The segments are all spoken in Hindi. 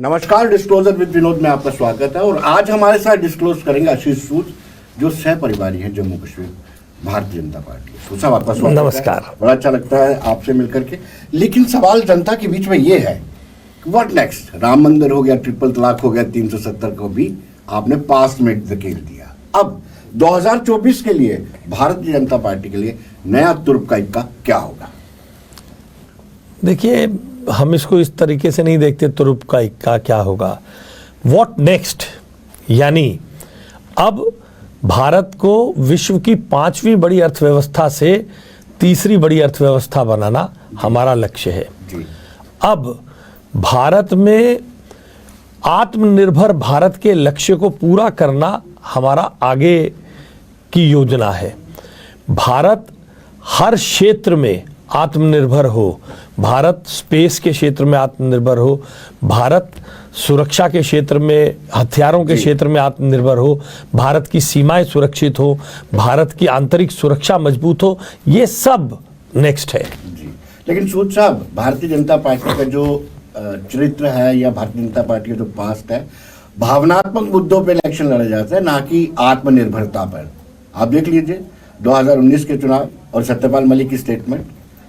नमस्कार, डिस्क्लोजर विद विनोद में आपका स्वागत है। और आज हमारे साथ डिस्क्लोज करेंगे आशीष सूद, जो सह परिवारी हैं जम्मू कश्मीर भारतीय जनता पार्टी। सूद साहब, आपका स्वागत है। नमस्कार। बड़ा अच्छा लगता है आपसे मिलकर के। लेकिन सवाल जनता के बीच में ये है, व्हाट नेक्स्ट? राम मंदिर हो गया, ट्रिपल तलाक हो गया, 370 को भी आपने पास में धकेल दिया। अब 2024 के लिए भारतीय जनता पार्टी के लिए नया तुर्क का इक्का क्या होगा? देखिए, हम इसको इस तरीके से नहीं देखते तुरुप का इक्का क्या होगा। व्हाट नेक्स्ट, यानी अब भारत को विश्व की 5वीं बड़ी अर्थव्यवस्था से तीसरी बड़ी अर्थव्यवस्था बनाना हमारा लक्ष्य है। अब भारत में आत्मनिर्भर भारत के लक्ष्य को पूरा करना हमारा आगे की योजना है। भारत हर क्षेत्र में आत्मनिर्भर हो, भारत स्पेस के क्षेत्र में आत्मनिर्भर हो, भारत सुरक्षा के क्षेत्र में, हथियारों के क्षेत्र में आत्मनिर्भर हो, भारत की सीमाएं सुरक्षित हो, भारत की आंतरिक सुरक्षा मजबूत हो, ये सब नेक्स्ट है जी। लेकिन सूद साहब, भारतीय जनता पार्टी का जो चरित्र है या भारतीय जनता पार्टी का जो पास्ट है, भावनात्मक मुद्दों पे इलेक्शन लड़े जाते हैं, ना कि आत्मनिर्भरता पर। आप देख लीजिए 2019 के चुनाव और सत्यपाल मलिक की स्टेटमेंट,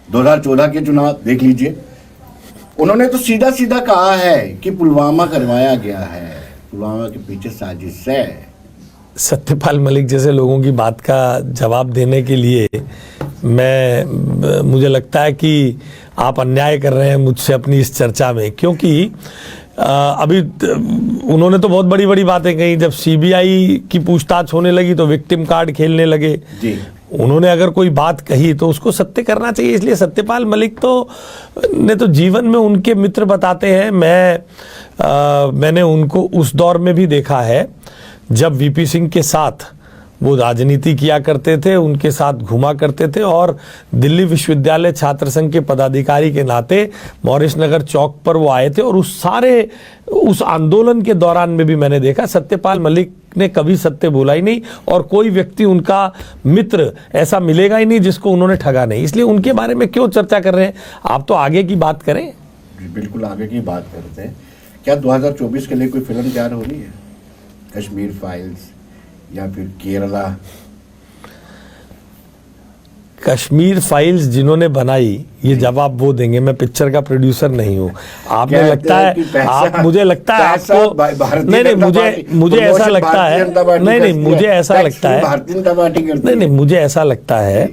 2014 के चुनाव देख लीजिए। उन्होंने तो सीधा सीधा कहा है कि पुलवामा करवाया गया है, पुलवामा के पीछे साजिश है। सत्यपाल मलिक जैसे लोगों की बात का जवाब देने के लिए मुझे लगता है कि आप अन्याय कर रहे हैं मुझसे अपनी इस चर्चा में, क्योंकि अभी उन्होंने तो बहुत बड़ी बड़ी बातें कही। जब सीबीआई की पूछताछ होने लगी तो विक्टिम कार्ड खेलने लगे जी। उन्होंने अगर कोई बात कही तो उसको सत्य करना चाहिए। इसलिए सत्यपाल मलिक ने तो जीवन में उनके मित्र बताते हैं। मैंने उनको उस दौर में भी देखा है जब वीपी सिंह के साथ वो राजनीति किया करते थे, उनके साथ घुमा करते थे, और दिल्ली विश्वविद्यालय छात्र संघ के पदाधिकारी के नाते मॉरिस नगर चौक पर वो आए थे। और उस आंदोलन के दौरान में भी मैंने देखा सत्यपाल मलिक ने कभी सत्य बोला ही नहीं, और कोई व्यक्ति उनका मित्र ऐसा मिलेगा ही नहीं जिसको उन्होंने ठगा नहीं। इसलिए उनके बारे में क्यों चर्चा कर रहे हैं? आप तो आगे की बात करें। बिल्कुल आगे की बात करते हैं। क्या 2024 के लिए कोई फिल्म तैयार हो रही है? कश्मीर फाइल्स या फिर केरला? कश्मीर फाइल्स जिन्होंने बनाई, ये जवाब वो देंगे। मैं पिक्चर का प्रोड्यूसर नहीं हूँ। आपने लगता है मुझे लगता है आपको मुझे ऐसा लगता है मुझे ऐसा लगता है मुझे ऐसा लगता है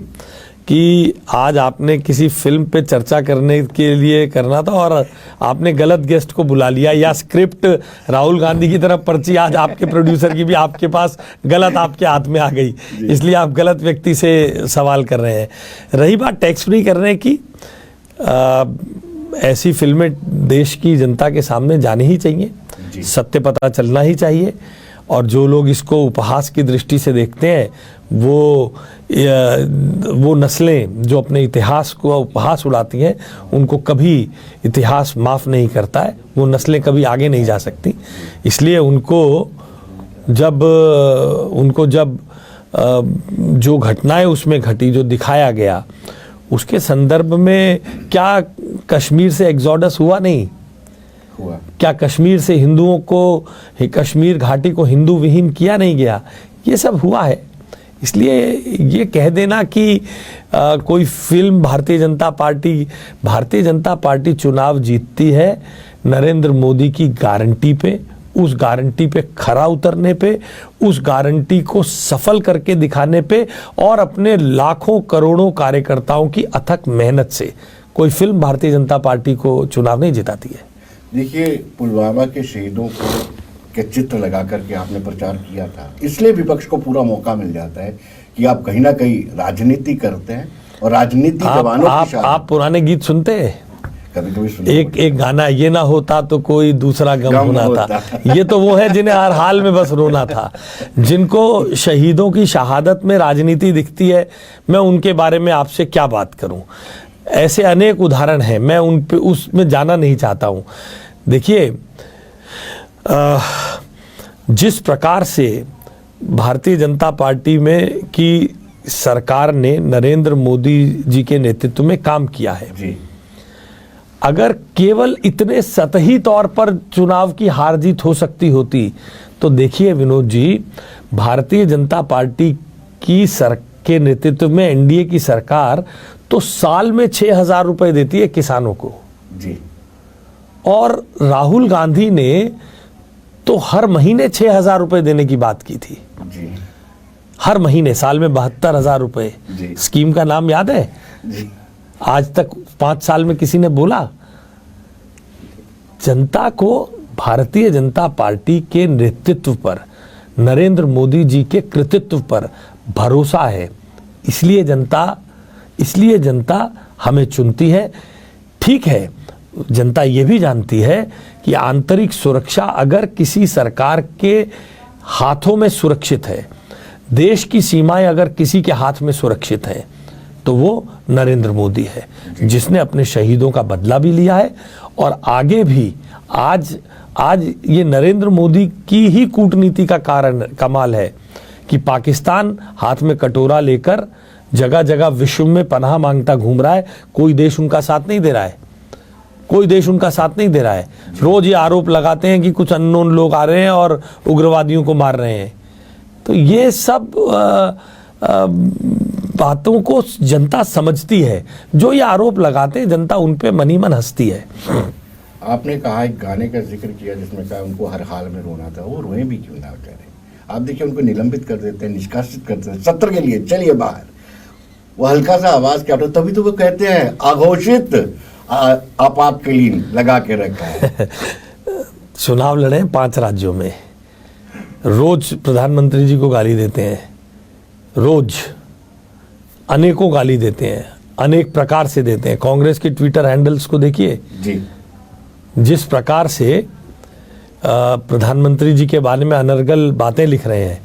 कि आज आपने किसी फिल्म पे चर्चा करने के लिए करना था और आपने गलत गेस्ट को बुला लिया, या स्क्रिप्ट राहुल गांधी की तरफ पर्ची आज आपके प्रोड्यूसर की भी आपके पास गलत आपके हाथ में आ गई, इसलिए आप गलत व्यक्ति से सवाल कर रहे हैं। रही बात टैक्स फ्री करने की, ऐसी फिल्में देश की जनता के सामने जानी ही चाहिए, सत्य पता चलना ही चाहिए। और जो लोग इसको उपहास की दृष्टि से देखते हैं, वो नस्लें जो अपने इतिहास को उपहास उड़ाती हैं, उनको कभी इतिहास माफ़ नहीं करता है। वो नस्लें कभी आगे नहीं जा सकती। इसलिए उनको जब जो घटनाएं उसमें घटी, जो दिखाया गया, उसके संदर्भ में क्या कश्मीर से एग्जोडस हुआ? नहीं हुआ। क्या कश्मीर से हिंदुओं को, कश्मीर घाटी को हिंदू विहीन किया नहीं गया? ये सब हुआ है। इसलिए ये कह देना कि कोई फिल्म भारतीय जनता पार्टी चुनाव जीतती है नरेंद्र मोदी की गारंटी पे, उस गारंटी पे खरा उतरने पे, उस गारंटी को सफल करके दिखाने पे, और अपने लाखों करोड़ों कार्यकर्ताओं की अथक मेहनत से कोई फिल्म भारतीय जनता पार्टी को चुनाव नहीं जिताती है। देखिए, पुलवामा के शहीदों के चित्र लगा करके आपने प्रचार किया था, इसलिए विपक्ष को पूरा मौका मिल जाता है कि आप कहीं ना कहीं राजनीति करते हैं और राजनीति जवानों की आप पुराने गीत सुनते हैं? कभी एक गाना, ये ना होता तो कोई दूसरा गम होना था। ये तो वो है जिन्हें हर हाल में बस रोना था, जिनको शहीदों की शहादत में राजनीति दिखती है। मैं उनके बारे में आपसे क्या बात करूं? ऐसे अनेक उदाहरण हैं, मैं उसमें जाना नहीं चाहता हूं। देखिए, जिस प्रकार से भारतीय जनता पार्टी में की सरकार ने नरेंद्र मोदी जी के नेतृत्व में काम किया है जी। अगर केवल इतने सतही तौर पर चुनाव की हार जीत हो सकती होती तो देखिए विनोद जी, भारतीय जनता पार्टी की के नेतृत्व में एनडीए की सरकार तो साल में 6,000 रुपए देती है किसानों को जी, और राहुल गांधी ने तो हर महीने 6,000 रुपए देने की बात की थी जी, हर महीने, साल में 72,000 रुपए। जी। स्कीम का नाम याद है? जी, आज तक 5 साल में किसी ने बोला? जनता को भारतीय जनता पार्टी के नेतृत्व पर, नरेंद्र मोदी जी के कृतित्व पर भरोसा है, इसलिए जनता हमें चुनती है। ठीक है, जनता ये भी जानती है कि आंतरिक सुरक्षा अगर किसी सरकार के हाथों में सुरक्षित है, देश की सीमाएं अगर किसी के हाथ में सुरक्षित है, तो वो नरेंद्र मोदी है, जिसने अपने शहीदों का बदला भी लिया है और आगे भी। आज ये नरेंद्र मोदी की ही कूटनीति का कमाल है कि पाकिस्तान हाथ में कटोरा लेकर जगह जगह विश्व में पनाह मांगता घूम रहा है, कोई देश उनका साथ नहीं दे रहा है, कोई देश उनका साथ नहीं दे रहा है। रोज ये आरोप लगाते हैं कि कुछ अननोन लोग आ रहे हैं और उग्रवादियों को मार रहे हैं। तो ये सब बातों को जनता समझती है, जो ये आरोप लगाते हैं जनता उन पे मनी मन हंसती है। आपने कहा एक गाने का जिक्र किया जिसमें कहा उनको हर हाल में रोना था, वो रोए भी क्यों ना करें। आप देखिए उनको निलंबित कर देते हैं, निष्कासित करते हैं, सत्र के लिए चलिए बाहर, वो हल्का सा आवाज क्या होता, तभी तो वो कहते हैं अघोषित आपातकालीन लगा के रखा है। चुनाव लड़े 5 राज्यों में, रोज प्रधानमंत्री जी को गाली देते हैं, रोज अनेकों गाली देते हैं, अनेक प्रकार से देते हैं। कांग्रेस के ट्विटर हैंडल्स को देखिए जी, जिस प्रकार से प्रधानमंत्री जी के बारे में अनर्गल बातें लिख रहे हैं।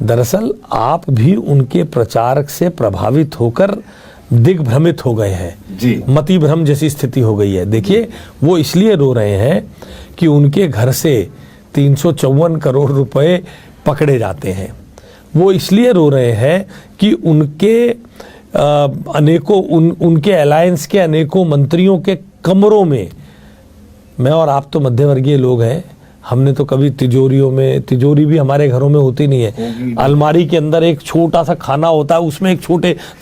दरअसल आप भी उनके प्रचार से प्रभावित होकर दिग्भ्रमित हो गए हैं जी, मति भ्रम जैसी स्थिति हो गई है। देखिए वो इसलिए रो रहे हैं कि उनके घर से 354 करोड़ रुपए पकड़े जाते हैं। वो इसलिए रो रहे हैं कि उनके उनके अलायंस के अनेकों मंत्रियों के कमरों में, मैं और आप तो मध्यवर्गीय लोग हैं, हमने तो कभी तिजोरी भी हमारे घरों में होती नहीं है, अलमारी के अंदर एक छोटा सा खाना होता है, उसमें एक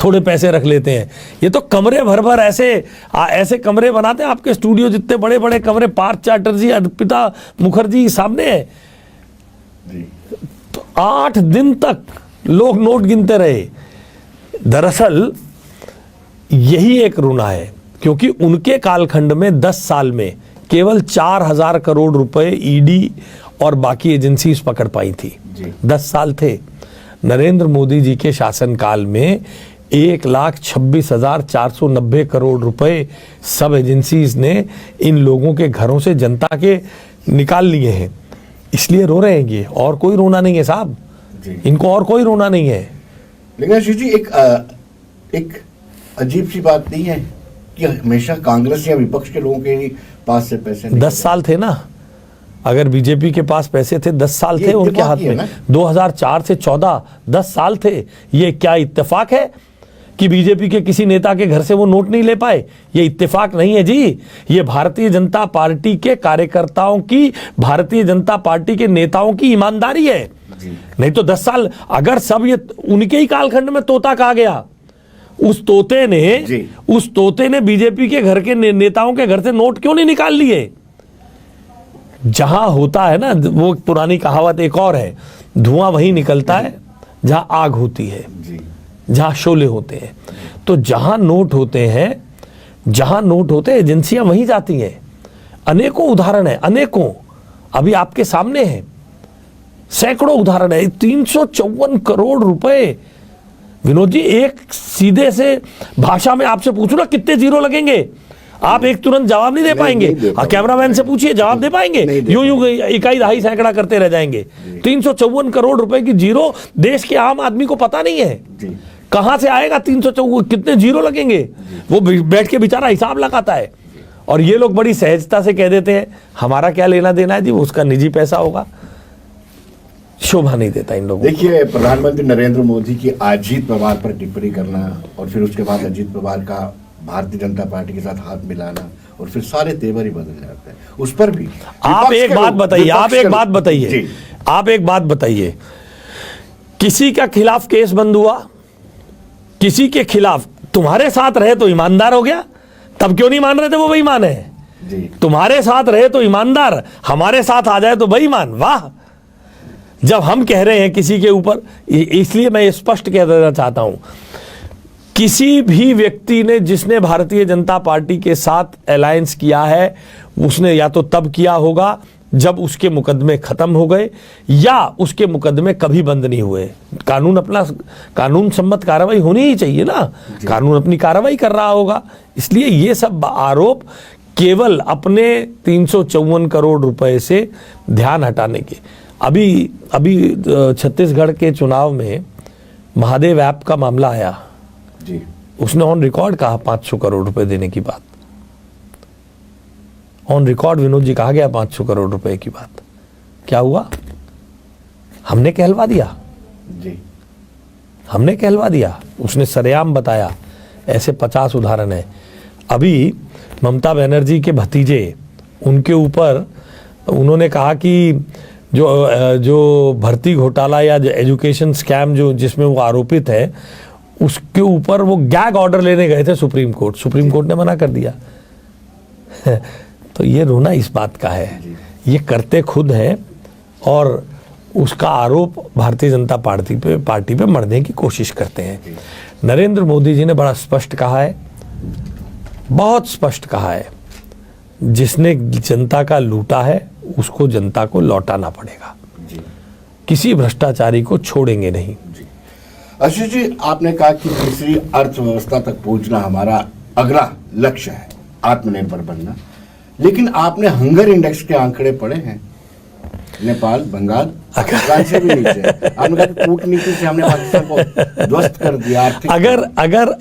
थोड़े पैसे रख लेते हैं। ये तो कमरे भर भर ऐसे कमरे बनाते हैं, आपके स्टूडियो जितने बड़े बड़े कमरे, पार्थ चैटर्जी, अर्पिता मुखर्जी सामने है। तो 8 दिन तक लोग नोट गिनते रहे। दरअसल यही एक रोना है, क्योंकि उनके कालखंड में 10 साल में केवल 4,000 करोड़ रुपए ईडी और बाकी एजेंसीज पकड़ पाई थी। 10 साल थे। नरेंद्र मोदी जी के शासनकाल में 1,26,490 करोड़ रुपए सब एजेंसीज ने इन लोगों के घरों से, जनता के निकाल लिए हैं। इसलिए रो रहे हैं ये, और कोई रोना नहीं है साहब, इनको और कोई रोना नहीं है। लेकिन आशीष जी, एक अजीब सी बात नहीं है कि हमेशा कांग्रेस या विपक्ष के लोगों के पास से पैसे 10 साल थे ना, अगर बीजेपी के पास पैसे थे 10 साल थे उनके हाथ में। 2004 से 14 10 साल थे। ये क्या इत्तेफाक है कि बीजेपी के किसी नेता के घर से वो नोट नहीं ले पाए? ये इत्तेफाक नहीं है जी, ये भारतीय जनता पार्टी के कार्यकर्ताओं की, भारतीय जनता पार्टी के नेताओं की ईमानदारी है। नहीं तो 10 साल अगर सब ये उनके ही कालखंड में तोता कहा गया, उस तोते ने बीजेपी के घर के नेताओं के घर से नोट क्यों नहीं निकाल लिए? जहां होता है ना, वो पुरानी कहावत एक और है, धुआं वहीं निकलता है जहां आग होती है, जहां शोले होते हैं। तो जहां नोट होते हैं, एजेंसियां वहीं जाती हैं। अनेकों उदाहरण है, अनेकों अभी आपके सामने हैं, सैकड़ों उदाहरण है। 354 करोड़ रुपए। विनोद जी, एक सीधे से भाषा में आपसे पूछूं ना, कितने जीरो लगेंगे, आप एक तुरंत जवाब नहीं दे पाएंगे। कैमरामैन से पूछिए, जवाब दे पाएंगे? यूं इकाई दहाई सैकड़ा करते रह जाएंगे। 354 करोड़ रुपए की जीरो देश के आम आदमी को पता नहीं है कहां से आएगा। 354 कितने जीरो लगेंगे, वो बैठ के बेचारा हिसाब लगाता है। और ये लोग बड़ी सहजता से कह देते हैं हमारा क्या लेना देना है जी, वो उसका निजी पैसा होगा। शोभा नहीं देता इन लोगों। देखिए, प्रधानमंत्री नरेंद्र मोदी की अजीत पवार पर टिप्पणी करना और फिर उसके बाद अजीत पवार का भारतीय जनता पार्टी के साथ हाथ मिलाना और फिर सारे तेवर ही बदल जाते हैं। उस पर भी आप एक बात बताइए, आप एक बात बताइए, किसी का खिलाफ केस बंद हुआ, किसी के खिलाफ, तुम्हारे साथ रहे तो ईमानदार हो गया, तब क्यों नहीं मान रहे थे वो बेईमान है? तुम्हारे साथ रहे तो ईमानदार, हमारे साथ आ जाए तो बेईमान। वाह! जब हम कह रहे हैं किसी के ऊपर, इसलिए मैं स्पष्ट कह देना चाहता हूं, किसी भी व्यक्ति ने जिसने भारतीय जनता पार्टी के साथ अलायंस किया है, उसने या तो तब किया होगा जब उसके मुकदमे खत्म हो गए, या उसके मुकदमे कभी बंद नहीं हुए। कानून सम्मत कार्रवाई होनी ही चाहिए ना, कानून अपनी कार्रवाई कर रहा होगा। इसलिए ये सब आरोप केवल अपने 354 करोड़ रुपए से ध्यान हटाने के। अभी छत्तीसगढ़ के चुनाव में महादेव ऐप का मामला आया जी, उसने ऑन रिकॉर्ड कहा 500 करोड़ रुपए देने की बात। ऑन रिकॉर्ड विनोद जी कहा गया 500 करोड़ रुपए की बात। क्या हुआ? हमने कहलवा दिया जी, हमने कहलवा दिया। उसने सरेआम बताया। ऐसे 50 उदाहरण है। अभी ममता बनर्जी के भतीजे, उनके ऊपर उन्होंने कहा कि जो भर्ती घोटाला या जो एजुकेशन स्कैम जिसमें वो आरोपित है, उसके ऊपर वो गैग ऑर्डर लेने गए थे सुप्रीम कोर्ट ने मना कर दिया। तो ये रोना इस बात का है, ये करते खुद हैं और उसका आरोप भारतीय जनता पार्टी पे मढ़ने की कोशिश करते हैं। नरेंद्र मोदी जी ने बड़ा स्पष्ट कहा है, बहुत स्पष्ट कहा है, जिसने जनता का लूटा है उसको जनता को लौटाना पड़ेगा। किसी भ्रष्टाचारी को छोड़ेंगे नहीं। आशीष जी, आपने कहा कि तीसरी अर्थव्यवस्था तक पहुंचना हमारा अगला लक्ष्य है, आत्मनिर्भर बनना, लेकिन आपने हंगर इंडेक्स के आंकड़े पढ़े हैं? नेपाल, बंगाल, पाकिस्तान से भी नीचे। आपने कहा कि कूटनीति से हमने पाकिस्तान को ध्वस्त कर दिया आर्थिक।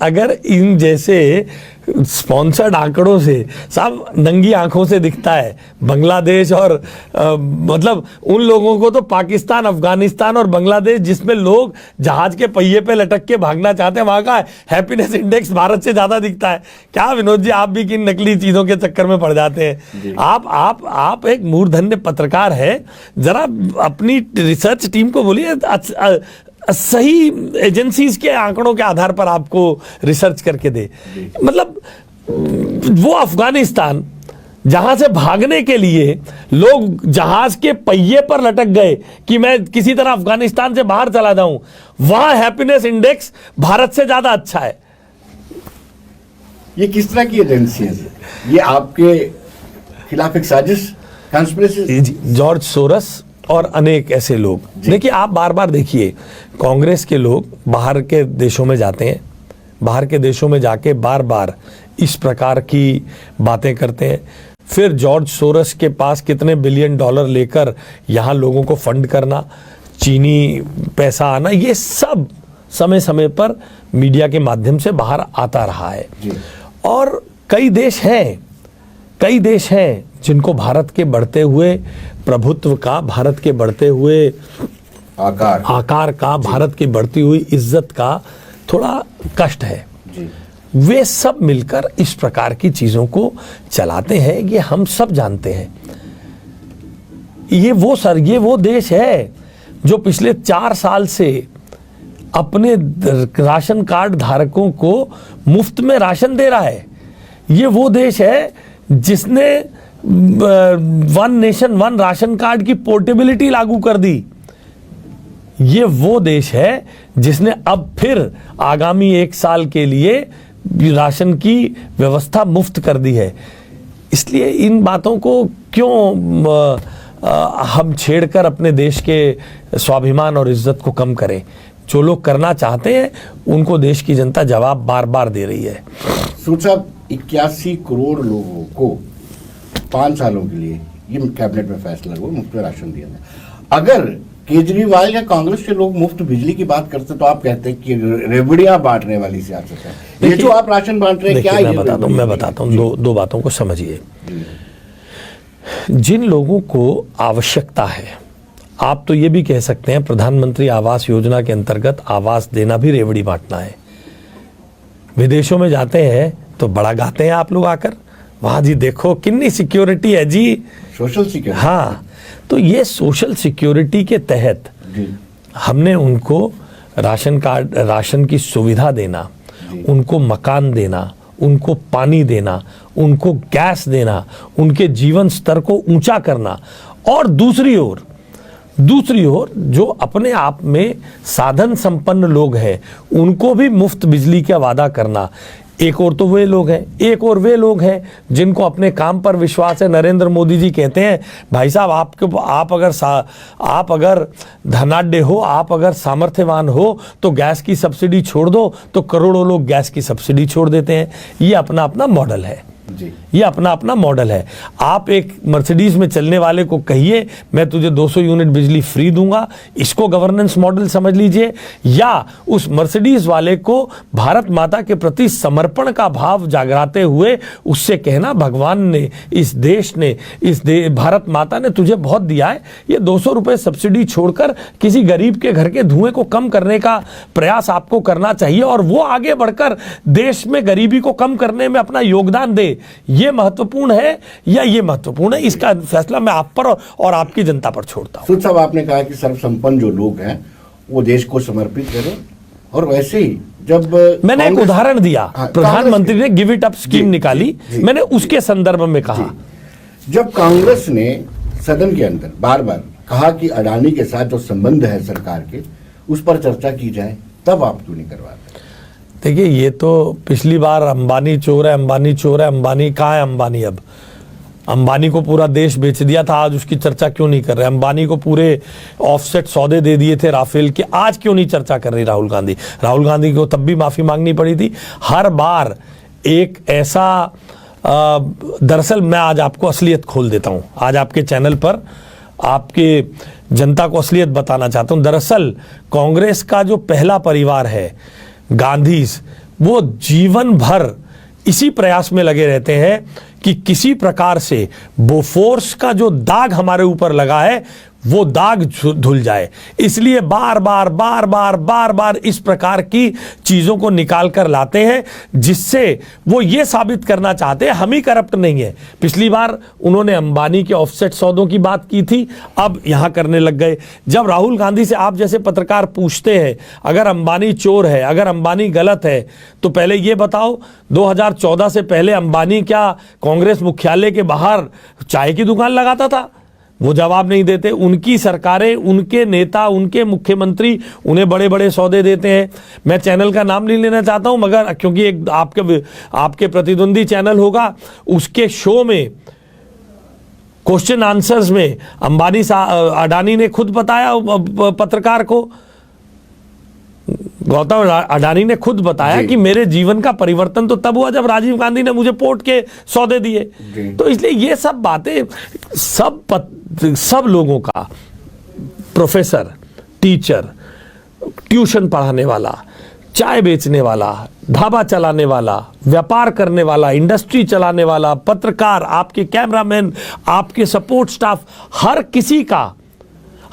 अगर इन जैसे स्पॉन्सर्ड आंकड़ों से साहब नंगी आंखों से दिखता है बांग्लादेश और मतलब उन लोगों को तो पाकिस्तान, अफगानिस्तान और बांग्लादेश, जिसमें लोग जहाज के पहिए पे लटक के भागना चाहते हैं, वहां का हैप्पीनेस इंडेक्स भारत से ज्यादा दिखता है। क्या विनोद जी, आप भी किन नकली चीजों के चक्कर में पड़ जाते हैं? आप एक मूर्धन्य पत्रकार है, जरा अपनी रिसर्च टीम को बोलिए सही एजेंसीज के आंकड़ों के आधार पर आपको रिसर्च करके दे। मतलब वो अफगानिस्तान जहां से भागने के लिए लोग जहाज के पहिए पर लटक गए कि मैं किसी तरह अफगानिस्तान से बाहर चला जाऊं, वहां हैप्पीनेस इंडेक्स भारत से ज्यादा अच्छा है। ये किस तरह की एजेंसी है? ये आपके खिलाफ एक साजिश, कंस्पिरेसी? जॉर्ज सोरस और अनेक ऐसे लोग। देखिए, आप बार बार देखिए, कांग्रेस के लोग बाहर के देशों में जाते हैं, बाहर के देशों में जाके बार बार इस प्रकार की बातें करते हैं। फिर जॉर्ज सोरस के पास कितने बिलियन डॉलर लेकर यहाँ लोगों को फंड करना, चीनी पैसा आना, ये सब समय समय पर मीडिया के माध्यम से बाहर आता रहा है। और कई देश हैं जिनको भारत के बढ़ते हुए प्रभुत्व का, भारत के बढ़ते हुए आकार का, भारत की बढ़ती हुई इज्जत का थोड़ा कष्ट है। वे सब मिलकर इस प्रकार की चीजों को चलाते हैं, ये हम सब जानते हैं। ये वो देश है जो पिछले 4 साल से अपने राशन कार्ड धारकों को मुफ्त में राशन दे रहा है। ये वो देश है जिसने one nation one ration card की पोर्टेबिलिटी लागू कर दी। ये वो देश है जिसने अब फिर आगामी 1 साल के लिए राशन की व्यवस्था मुफ्त कर दी है। इसलिए इन बातों को क्यों हम छेड़कर अपने देश के स्वाभिमान और इज्जत को कम करें? जो लोग करना चाहते हैं उनको देश की जनता जवाब बार बार दे रही है। साहब, 81 करोड़ लोगों को 5 सालों के लिए ये कैबिनेट में फैसला हुआ, मुफ्त में राशन दिया था। अगर केजरीवाल या कांग्रेस के लोग मुफ्त बिजली की बात करते तो आप कहते हैं कि रेवड़ियां बांटने वाली सियासत है। ये जो आप राशन बांट रहे हैं, क्या मैं बताता हूँ दो बातों को समझिए। जिन लोगों को आवश्यकता है, आप तो ये भी कह सकते हैं प्रधानमंत्री आवास योजना के अंतर्गत आवास देना भी रेवड़ी बांटना है। विदेशों में जाते हैं तो बड़ा गाते हैं आप लोग आकर वहां जी, देखो कितनी सिक्योरिटी है जी, सोशल सिक्योरिटी। हाँ, तो ये सोशल सिक्योरिटी के तहत हमने उनको राशन कार्ड, राशन की सुविधा देना, उनको मकान देना, उनको पानी देना, उनको गैस देना, उनके जीवन स्तर को ऊंचा करना, और दूसरी ओर जो अपने आप में साधन संपन्न लोग हैं उनको भी मुफ्त बिजली का वादा करना। एक और तो वे लोग हैं, एक और वे लोग हैं जिनको अपने काम पर विश्वास है। नरेंद्र मोदी जी कहते हैं, भाई साहब आप अगर धनाढ्य हो, आप अगर सामर्थ्यवान हो तो गैस की सब्सिडी छोड़ दो, तो करोड़ों लोग गैस की सब्सिडी छोड़ देते हैं। ये अपना अपना मॉडल है जी, ये अपना अपना मॉडल है। आप एक मर्सिडीज में चलने वाले को कहिए मैं तुझे 200 यूनिट बिजली फ्री दूंगा, इसको गवर्नेंस मॉडल समझ लीजिए, या उस मर्सिडीज वाले को भारत माता के प्रति समर्पण का भाव जागराते हुए उससे कहना, भगवान ने, इस देश ने, भारत माता ने तुझे बहुत दिया है, ये 200 रुपए सब्सिडी छोड़कर किसी गरीब के घर के धुएं को कम करने का प्रयास आपको करना चाहिए, और वो आगे बढ़कर देश में गरीबी को कम करने में अपना योगदान दे। ये महत्वपूर्ण है या ये महत्वपूर्ण है, इसका फैसला मैं आप पर और आपकी जनता पर छोड़ता हूं। सूद साहब, आपने कहा कि सर्वसंपन्न जो लोग हैं वो देश को समर्पित करें, और वैसे ही जब मैंने एक उदाहरण दिया, प्रधानमंत्री ने गिव इट अप स्कीम निकाली, मैंने उसके संदर्भ में कहा। जब कांग्रेस ने सदन के अंदर बार बार कहा कि अडानी के साथ जो संबंध है सरकार के, उस पर चर्चा की जाए, तब आप क्यों नहीं करवाते? देखिए, ये तो पिछली बार अंबानी चोर है, अंबानी चोर है, अंबानी कहाँ है अंबानी? अब अंबानी को पूरा देश बेच दिया था, आज उसकी चर्चा क्यों नहीं कर रहे? अंबानी को पूरे ऑफसेट सौदे दे दिए थे राफेल के, आज क्यों नहीं चर्चा कर रही राहुल गांधी? राहुल गांधी को तब भी माफी मांगनी पड़ी थी। हर बार एक ऐसा दरअसल मैं आज आपको असलियत खोल देता हूं, आज आपके चैनल पर आपके जनता को असलियत बताना चाहता हूं। दरअसल कांग्रेस का जो पहला परिवार है गांधीज, वो जीवन भर इसी प्रयास में लगे रहते हैं कि किसी प्रकार से बोफोर्स का जो दाग हमारे ऊपर लगा है वो दाग धुल जाए, इसलिए बार बार इस प्रकार की चीजों को निकाल कर लाते हैं, जिससे वो ये साबित करना चाहते हैं हम ही करप्ट नहीं है। पिछली बार उन्होंने अंबानी के ऑफसेट सौदों की बात की थी, अब यहां करने लग गए। जब राहुल गांधी से आप जैसे पत्रकार पूछते हैं अगर अंबानी चोर है, अगर अंबानी गलत है, तो पहले ये बताओ 2014 से पहले अंबानी क्या कांग्रेस मुख्यालय के बाहर चाय की दुकान लगाता था? वो जवाब नहीं देते। उनकी सरकारें, उनके नेता, उनके मुख्यमंत्री उन्हें बड़े बड़े सौदे देते हैं। मैं चैनल का नाम नहीं लेना चाहता हूं, मगर क्योंकि एक आपके प्रतिद्वंदी चैनल होगा, उसके शो में क्वेश्चन आंसर्स में अडानी ने खुद बताया पत्रकार को, गौतम अडानी ने खुद बताया कि मेरे जीवन का परिवर्तन तो तब हुआ जब राजीव गांधी ने मुझे पोर्ट के सौदे दिए। तो इसलिए ये सब बातें सब लोगों का, प्रोफेसर, टीचर, ट्यूशन पढ़ाने वाला, चाय बेचने वाला, ढाबा चलाने वाला, व्यापार करने वाला, इंडस्ट्री चलाने वाला, पत्रकार, आपके कैमरामैन, आपके सपोर्ट स्टाफ,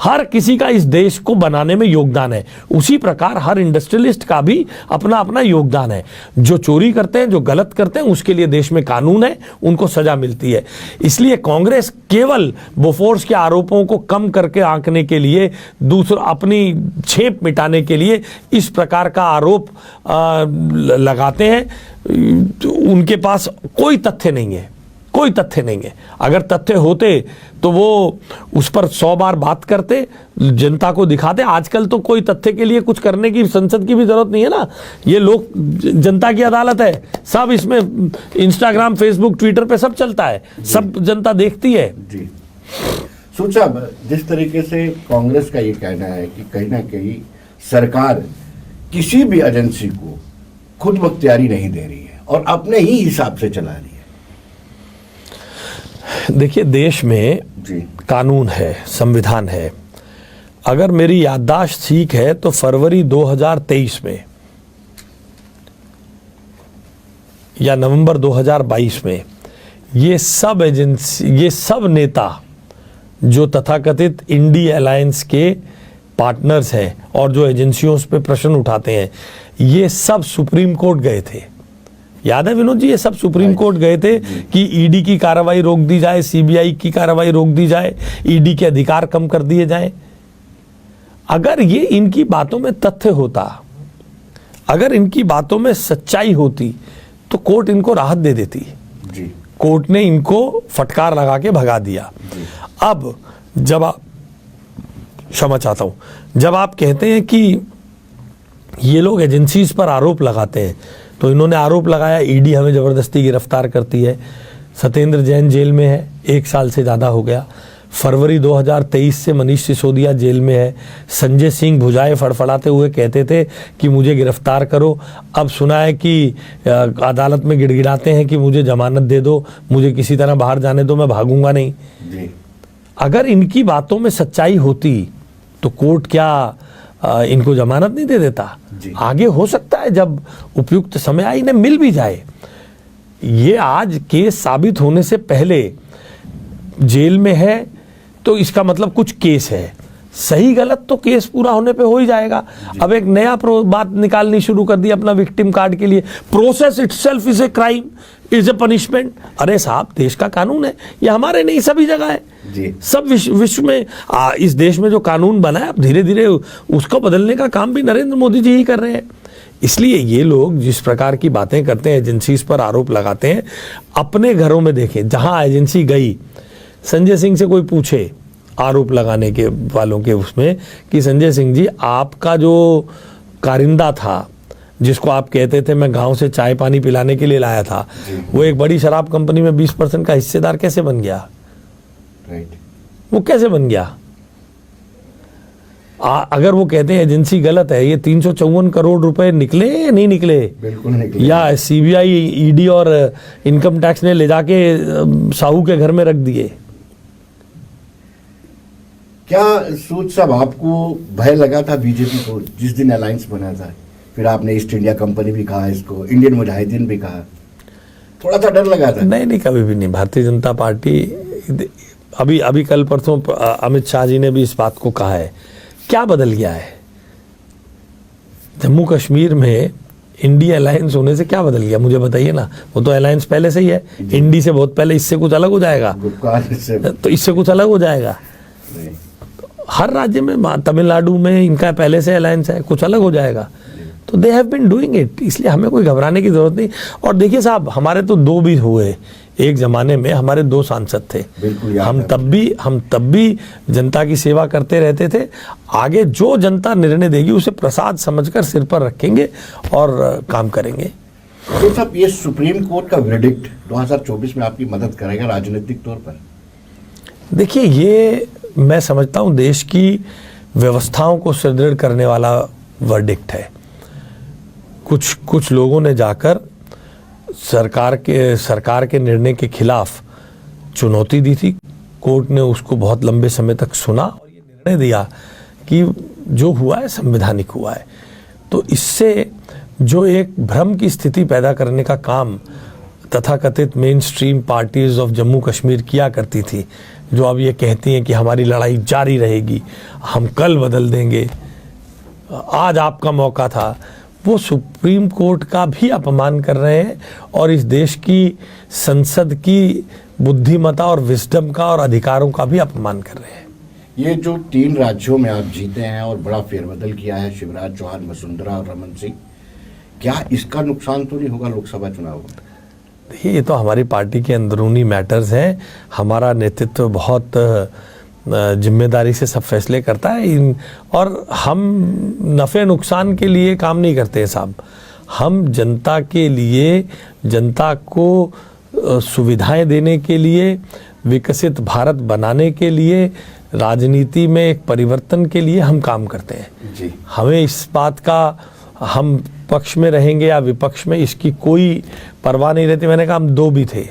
हर किसी का इस देश को बनाने में योगदान है। उसी प्रकार हर इंडस्ट्रियलिस्ट का भी अपना अपना योगदान है। जो चोरी करते हैं, जो गलत करते हैं, उसके लिए देश में कानून है, उनको सजा मिलती है। इसलिए कांग्रेस केवल बोफोर्स के आरोपों को कम करके आंकने के लिए, दूसरा अपनी छेप मिटाने के लिए इस प्रकार का आरोप लगाते हैं। उनके पास कोई तथ्य नहीं है, कोई तथ्य नहीं है। अगर तथ्य होते तो वो उस पर 100 बार बात करते, जनता को दिखाते। आजकल तो कोई तथ्य के लिए कुछ करने की संसद की भी जरूरत नहीं है ना। ये लोग, जनता की अदालत है, सब इसमें इंस्टाग्राम, फेसबुक, ट्विटर पे सब चलता है, सब जनता देखती है जी। सूद साहब, जिस तरीके से कांग्रेस का ये कहना है कि कहीं ना कहीं सरकार किसी भी एजेंसी को खुद मुख्तियारी नहीं दे रही है और अपने ही हिसाब से चला रही है। देखिए, देश में कानून है, संविधान है। अगर मेरी याददाश्त ठीक है तो फरवरी 2023 में या नवंबर 2022 में ये सब एजेंसी, ये सब नेता जो तथाकथित इंडी अलायंस के पार्टनर्स हैं और जो एजेंसियों पे प्रश्न उठाते हैं, ये सब सुप्रीम कोर्ट गए थे। याद है विनोद जी, ये सब सुप्रीम कोर्ट गए थे कि ईडी की कार्रवाई रोक दी जाए, सीबीआई की कार्रवाई रोक दी जाए, ईडी के अधिकार कम कर दिए जाएं। अगर ये इनकी बातों में तथ्य होता, अगर इनकी बातों में सच्चाई होती, तो कोर्ट इनको राहत दे देती जी। कोर्ट ने इनको फटकार लगा के भगा दिया। अब जब आप, क्षमा चाहता हूं, जब आप कहते हैं कि ये लोग एजेंसीज पर आरोप लगाते हैं, तो इन्होंने आरोप लगाया ईडी हमें जबरदस्ती गिरफ्तार करती है। सत्येंद्र जैन जेल में है, 1 साल से ज़्यादा हो गया। फरवरी 2023 से मनीष सिसोदिया जेल में है। संजय सिंह भुजाएं फड़फड़ाते हुए कहते थे कि मुझे गिरफ्तार करो, अब सुना है कि अदालत में गिड़गिड़ाते हैं कि मुझे जमानत दे दो, मुझे किसी तरह बाहर जाने दो, मैं भागूंगा नहीं। अगर इनकी बातों में सच्चाई होती तो कोर्ट क्या इनको जमानत नहीं दे देता? आगे हो सकता है जब उपयुक्त समय आए इन्हें मिल भी जाए। ये आज केस साबित होने से पहले जेल में है, तो इसका मतलब कुछ केस है। सही गलत तो केस पूरा होने पे हो ही जाएगा। अब एक नया बात निकालनी शुरू कर दी अपना विक्टिम कार्ड के लिए, process itself is a crime, is a punishment. अरे साहब, देश का कानून है, ये हमारे नहीं सभी जगह है जी। सब विश्व में इस देश में जो कानून बना है, अब धीरे धीरे उसको बदलने का काम भी नरेंद्र मोदी जी ही कर रहे हैं। इसलिए ये लोग जिस प्रकार की बातें करते हैं, एजेंसीज पर आरोप लगाते हैं, अपने घरों में देखें, जहां एजेंसी गई, संजय सिंह से कोई पूछे आरोप लगाने के वालों के उसमें कि संजय सिंह जी, आपका जो कारिंदा था जिसको आप कहते थे मैं गांव से चाय पानी पिलाने के लिए लाया था, वो एक बड़ी शराब कंपनी में 20% का हिस्सेदार कैसे बन गया? वो कैसे बन गया? अगर वो कहते हैं एजेंसी गलत है, ये 354 करोड़ रुपए निकले या नहीं निकले? बिल्कुल निकले। या सीबीआई, ईडी और इनकम टैक्स ने ले जाके साहू के घर में रख दिए? क्या सूद साहब, आपको भय लगा था बीजेपी को जिस दिन अलायंस बना था? फिर आपने ईस्ट इंडिया कंपनी भी कहा, इसको इंडियन मुजाहिदीन भी कहा, थोड़ा सा डर लगा था? नहीं, कभी भी नहीं। भारतीय जनता पार्टी, अभी कल परसों अमित शाह जी ने भी इस बात को कहा है। क्या बदल गया है? जम्मू कश्मीर में इंडिया अलायंस होने से क्या बदल गया, मुझे बताइए ना। वो तो अलायंस पहले से ही है, इंडी से बहुत पहले। इससे कुछ अलग हो जाएगा? तो इससे कुछ अलग हो जाएगा? हर राज्य में, तमिलनाडु में इनका पहले से अलायंस है, कुछ अलग हो जाएगा? तो they have been doing it, इसलिए हमें कोई घबराने की जरूरत नहीं। और देखिए साहब, हमारे तो 2 भी हुए। एक जमाने में हमारे 2 सांसद थे, हम तब भी जनता की सेवा करते रहते थे। आगे जो जनता निर्णय देगी उसे प्रसाद समझकर सिर पर रखेंगे और काम करेंगे। तो साहब, ये सुप्रीम कोर्ट का वर्डिक्ट 2024 में आपकी मदद करेगा राजनीतिक तौर पर? देखिए, ये मैं समझता हूँ देश की व्यवस्थाओं को सुदृढ़ करने वाला वर्डिक्ट है। कुछ लोगों ने जाकर सरकार के निर्णय के खिलाफ चुनौती दी थी। कोर्ट ने उसको बहुत लंबे समय तक सुना और ये निर्णय दिया कि जो हुआ है संवैधानिक हुआ है। तो इससे जो एक भ्रम की स्थिति पैदा करने का काम तथाकथित main stream parties of Jammu Kashmir किया करती थी, जो अब ये कहती हैं कि हमारी लड़ाई जारी रहेगी, हम कल बदल देंगे, आज आपका मौका था, वो सुप्रीम कोर्ट का भी अपमान कर रहे हैं और इस देश की संसद की बुद्धिमत्ता और विजडम का और अधिकारों का भी अपमान कर रहे हैं। ये जो 3 राज्यों में आप जीते हैं और बड़ा फेरबदल किया है, शिवराज चौहान, वसुंधरा और रमन सिंह, क्या इसका नुकसान तो नहीं होगा लोकसभा चुनाव में? देखिए, ये तो हमारी पार्टी के अंदरूनी मैटर्स हैं। हमारा नेतृत्व बहुत जिम्मेदारी से सब फैसले करता है और हम नफ़े नुकसान के लिए काम नहीं करते हैं साहब। हम जनता के लिए, जनता को सुविधाएं देने के लिए, विकसित भारत बनाने के लिए, राजनीति में एक परिवर्तन के लिए हम काम करते हैं जी। हमें इस बात का, हम पक्ष में रहेंगे या विपक्ष में, इसकी कोई परवाह नहीं रहती। मैंने कहा हम 2 भी थे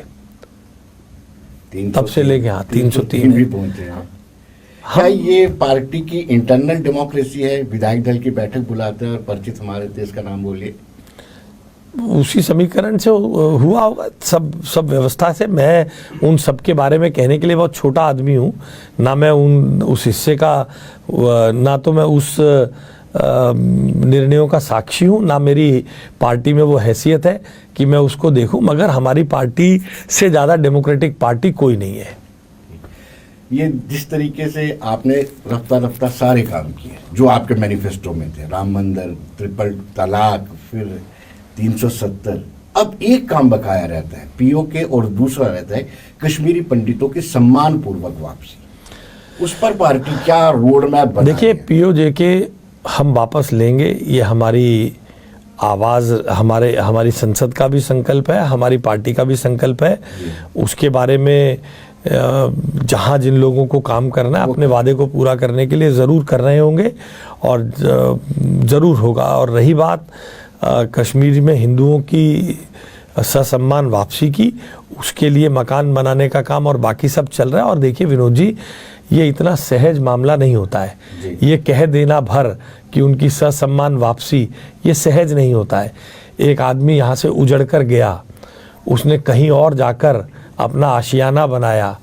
तब से लेके 303 भी पहुंचे हैं। क्या ये पार्टी की इंटरनल डेमोक्रेसी है? विधायक दल की बैठक बुलाते हैं और परिचित हमारे देश का नाम बोलिए, उसी समीकरण से हुआ होगा, सब व्यवस्था से। मैं उन सब के बारे में कहने के लिए बहुत छोटा आदमी हूँ, ना मैं उस हिस्से का, ना तो मैं उस निर्णयों का साक्षी हूँ, ना मेरी पार्टी में वो हैसियत है कि मैं उसको देखूं, मगर हमारी पार्टी से ज़्यादा डेमोक्रेटिक पार्टी कोई नहीं है। ये जिस तरीके से आपने रफ्ता रफ्ता सारे काम किए जो आपके मैनिफेस्टो में थे, राम मंदिर, ट्रिपल तलाक, फिर 370, अब एक काम बकाया रहता है पीओके और दूसरा रहता है कश्मीरी पंडितों की सम्मान पूर्वक वापसी। उस पर पार्टी क्या रोड मैप बना? देखिए, पीओजे के हम वापस लेंगे, ये हमारी आवाज़, हमारी संसद का भी संकल्प है, हमारी पार्टी का भी संकल्प है। उसके बारे में जहाँ जिन लोगों को काम करना है अपने वादे को पूरा करने के लिए ज़रूर कर रहे होंगे और ज़रूर होगा। और रही बात कश्मीर में हिंदुओं की ससम्मान वापसी की, उसके लिए मकान बनाने का काम और बाकी सब चल रहा है। और देखिए विनोद जी, ये इतना सहज मामला नहीं होता है। ये कह देना भर कि उनकी ससम्मान वापसी, ये सहज नहीं होता है। एक आदमी यहाँ से उजड़ कर गया, उसने कहीं और जाकर अपना आशियाना बनाया,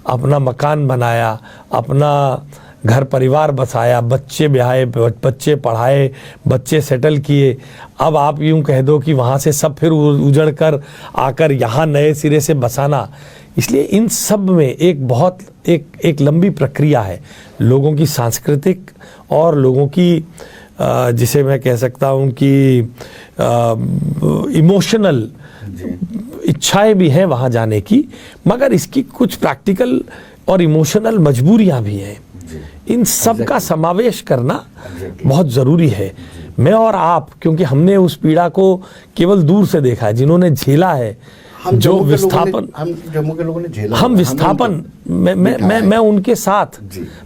अपना मकान बनाया, अपना घर परिवार बसाया, बच्चे ब्याहे, बच्चे पढ़ाए, बच्चे सेटल किए। अब आप यूं कह दो कि वहाँ से सब फिर उजड़ कर आकर यहाँ नए सिरे से बसाना, इसलिए इन सब में एक लंबी प्रक्रिया है। लोगों की सांस्कृतिक और लोगों की जिसे मैं कह सकता हूँ कि इमोशनल इच्छाएं भी हैं वहाँ जाने की, मगर इसकी कुछ प्रैक्टिकल और इमोशनल मजबूरियाँ भी हैं। इन सब का समावेश करना बहुत ज़रूरी है। मैं और आप, क्योंकि हमने उस पीड़ा को केवल दूर से देखा है, जिन्होंने झेला है, जो विस्थापन हम जम्मू के लोगों ने झेला, हम विस्थापन, मैं उनके साथ,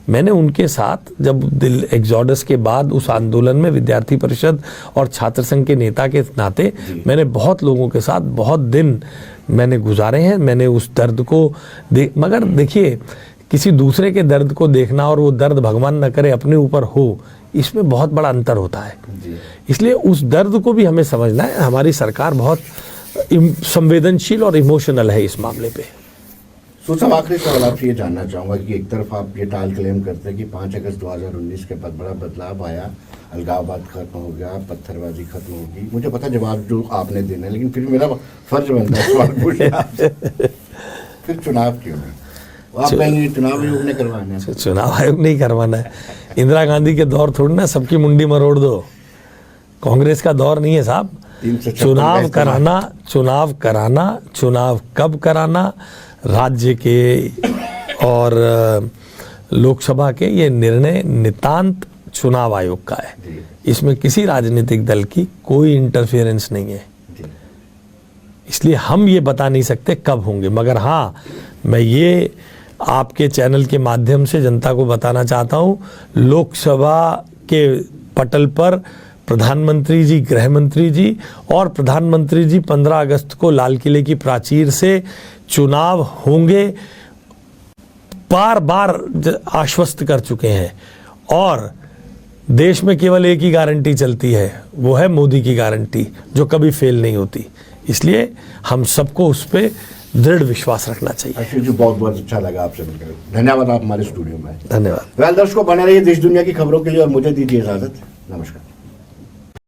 मैंने उनके साथ जब दिल एग्जॉडस के बाद उस आंदोलन में विद्यार्थी परिषद और छात्र संघ के नेता के नाते मैंने बहुत लोगों के साथ बहुत दिन मैंने गुजारे हैं। मैंने उस दर्द को मगर देखिए, किसी दूसरे के दर्द को देखना और वो दर्द भगवान न करे अपने ऊपर हो, इसमें बहुत बड़ा अंतर होता है। इसलिए उस दर्द को भी हमें समझना है। हमारी सरकार बहुत संवेदनशील और इमोशनल है इस मामले पे। सूद साहब, आखिरी सवाल आपसे ये जानना चाहूँगा कि एक तरफ आप ये टाल क्लेम करते हैं कि 5 अगस्त 2019 के बाद बड़ा बदलाव आया, अलगाववाद खत्म हो गया, पत्थरबाजी खत्म होगी। मुझे पता जवाब जो आपने देना है, लेकिन फिर मेरा फर्ज बनता है सवाल पूछना आपसे। फिर चुनाव क्यों नहीं? आप कहेंगे चुनाव आयोग ने करवाना है। चुनाव आयोग नहीं करवाना है। इंदिरा गांधी के दौर थोड़ी ना सबकी मुंडी मरोड़ दो। कांग्रेस का दौर नहीं है साहब। चुनाव कराना, चुनाव कब कराना, राज्य के और लोकसभा के, ये निर्णय नितांत चुनाव आयोग का है। इसमें किसी राजनीतिक दल की कोई इंटरफेरेंस नहीं है। इसलिए हम ये बता नहीं सकते कब होंगे, मगर हाँ, मैं ये आपके चैनल के माध्यम से जनता को बताना चाहता हूँ, लोकसभा के पटल पर प्रधानमंत्री जी, गृह मंत्री जी और प्रधानमंत्री जी 15 अगस्त को लाल किले की प्राचीर से चुनाव होंगे, बार बार आश्वस्त कर चुके हैं। और देश में केवल एक ही गारंटी चलती है, वो है मोदी की गारंटी, जो कभी फेल नहीं होती। इसलिए हम सबको उस पर दृढ़ विश्वास रखना चाहिए। आशीष जी, बहुत बहुत अच्छा लगा आपसे मिलकर। धन्यवाद, आप हमारे स्टूडियो में। धन्यवाद। वेल दर्शकों, बने रहिए देश दुनिया की खबरों के लिए और मुझे दीजिए इजाजत। नमस्कार।